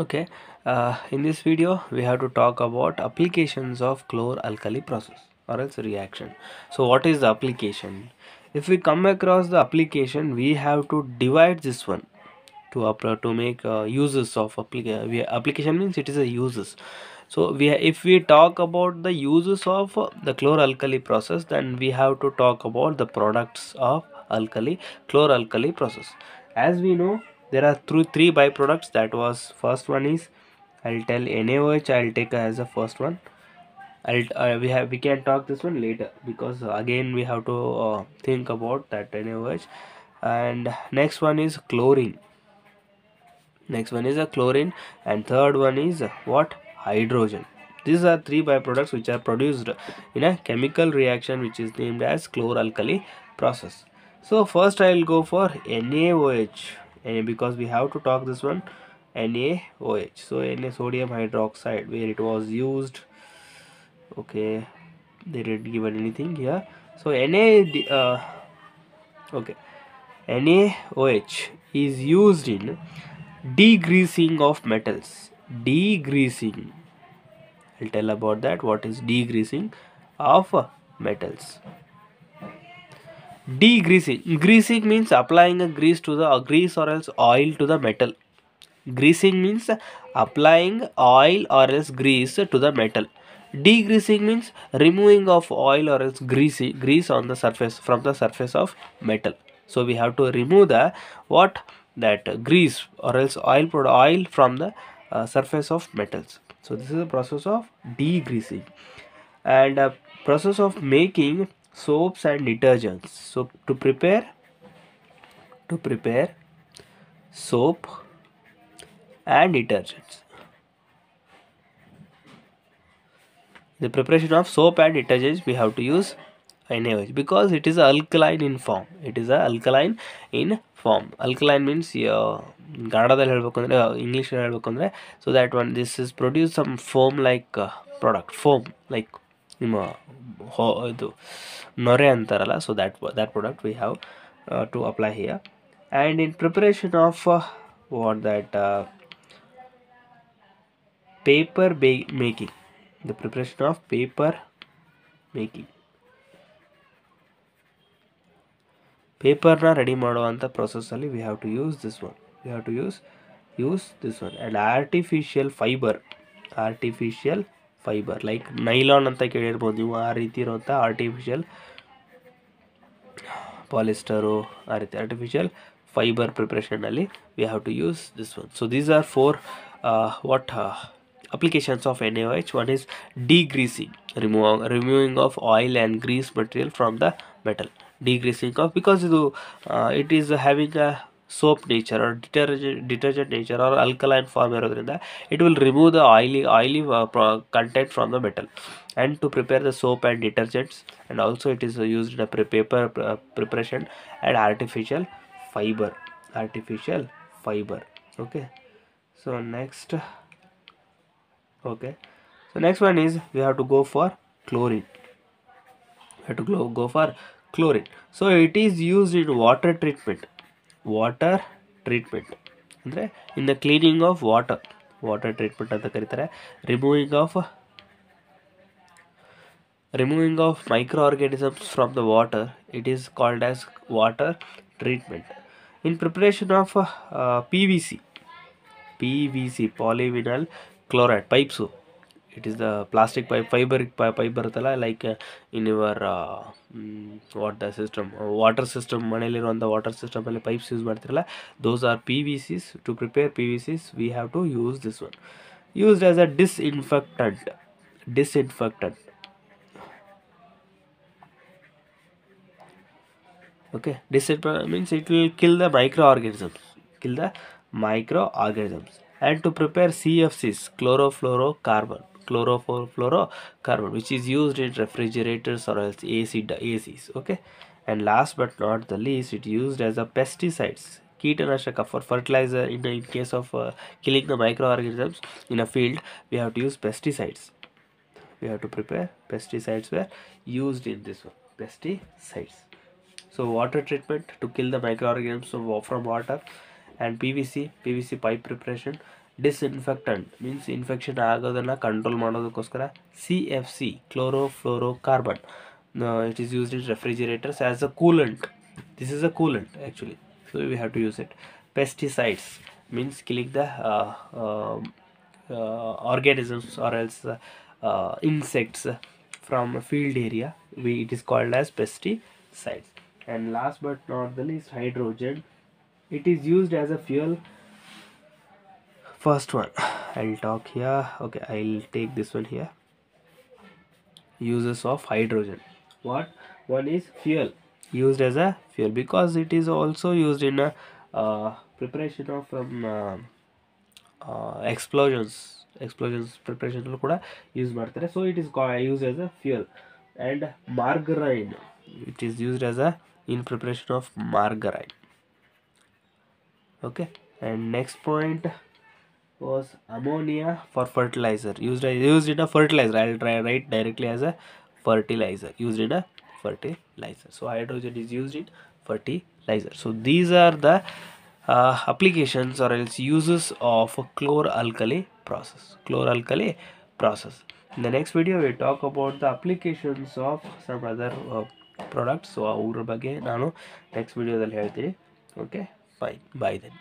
Okay, in this video we have to talk about applications of chlor-alkali process or else reaction. So what is the application? If we come across the application, we have to divide this one to make uses of application means it is a uses. So if we talk about the uses of the chlor-alkali process, then we have to talk about the products of chlor-alkali process. As we know, there are three byproducts. That was first one is, I'll tell NaOH. I'll take as the first one. We can talk this one later, because again we have to think about that NaOH. And next one is chlorine. Next one is a chlorine, and third one is what? Hydrogen. These are three byproducts which are produced in a chemical reaction which is named as chlor-alkali process. So first I'll go for NaOH, because we have to talk this one, NaOH. So Na, sodium hydroxide, where it was used. Okay, they didn't give anything here. So okay, NaOH is used in degreasing of metals. Degreasing. I'll tell about that. What is degreasing of metals? Degreasing. Greasing means applying a grease to the grease or else oil to the metal. Greasing means applying oil or else grease to the metal. Degreasing means removing of oil or else grease on the surface, from the surface of metal. So we have to remove the what, that grease or else oil from the surface of metals. So this is the process of degreasing. And process of making soaps and detergents. So to prepare soap and detergents. The preparation of soap and detergents, we have to use NaOH, because it is alkaline in form. It is a alkaline in form. Alkaline means ಕನ್ನಡದಲ್ಲಿ ಹೇಳಬೇಕು ಅಂದರೆ, ಇಂಗ್ಲೀಷಲ್ಲಿ ಹೇಳಬೇಕು ಅಂದರೆ, so that one this is produce some foam like product. Foam like ನಿಮ್ಮ ಇದು ನೊರೆ ಅಂತಾರಲ್ಲ, ಸೊ that product we have to apply here. And in preparation of what that paper making, the preparation of paper making, ಪೇಪರ್ನ ready ಮಾಡುವಂಥ ಪ್ರೊಸೆಸ್ಸಲ್ಲಿ we have to use this one. We have to use this one. And artificial fibre like nylon ಅಂತ ಕೇಳಿರ್ಬೋದು ನೀವು. ಆ ರೀತಿ ಇರುವಂಥ artificial polyester, ಆ ರೀತಿ ಆರ್ಟಿಫಿಷಿಯಲ್ ಫೈಬರ್ ಪ್ರಿಪ್ರೇಷನಲ್ಲಿ we have to use this one. So these are four applications of NaOH. One is degreasing, removing of oil and grease material from the metal. Degreasing of, because it is having a soap nature or detergent nature or alkaline form ಇರೋದ್ರಿಂದ it will remove the oily content from the metal. And to prepare the soap and detergents, and also it is used in a paper preparation and artificial fiber. Okay, so next one is we have to go for chlorine. So it is used in water treatment ಅಂದ್ರೆ in the cleaning of water treatment ಅಂತ ಕರೀತಾರೆ. removing of microorganisms from the water, it is called as water treatment. In preparation of PVC, polyvinyl chloride pipes, it is the plastic fiber ಬರುತ್ತಲ್ಲ, like in your what the system, water system, ಮನೆಯಲ್ಲಿರುವಂಥ water system ಅಲ್ಲಿ pipes use ಮಾಡ್ತಿರಲ್ಲ, those are PVCs. To prepare PVCs, we have to use this one, used as a disinfectant. Okay, disinfectant means it will kill the microorganisms. And to prepare CFCs, chlorofluorocarbon, which is used in refrigerators or else ACs. Okay, and last but not the least, it used as a pesticides, ಕೀಟನಾಶಕ, for fertilizer. In case of killing the microorganisms in a field, we have to use pesticides. We have to prepare pesticides were used in this one, pesticides. So water treatment to kill the microorganisms from water, and PVC pipe preparation, disinfectant means infection ಆಗೋದನ್ನು control ಮಾಡೋದಕ್ಕೋಸ್ಕರ CFC chlorofluorocarbon. It is used in refrigerators as a coolant. This is a coolant actually, so we have to use it. Pesticides means killing the organisms or else insects from a field area. It is called as pesticides. And last but not the least, hydrogen. It is used as a fuel. First one I'll talk here. Okay, I'll take this one here. Uses of hydrogen. What? One is fuel, used as a fuel because it is also used in a preparation of explosions preparation ಕೂಡ use ಮಾಡ್ತಾರೆ. So it is used as a fuel. And margarine, it is used as a in preparation of margarine. Okay, and next point was ammonia for fertilizer, used in a fertilizer. I'll try write directly as a fertilizer, used in a fertilizer. So hydrogen is used in fertilizer. So these are the applications or else uses of a chloralkali process. In the next video we talk about the applications of some other products. So ಅವ್ರ ಬಗ್ಗೆ ನಾನು next video ದಲ್ಲಿ ಹೇಳ್ತೀನಿ. Okay, fine, bye then.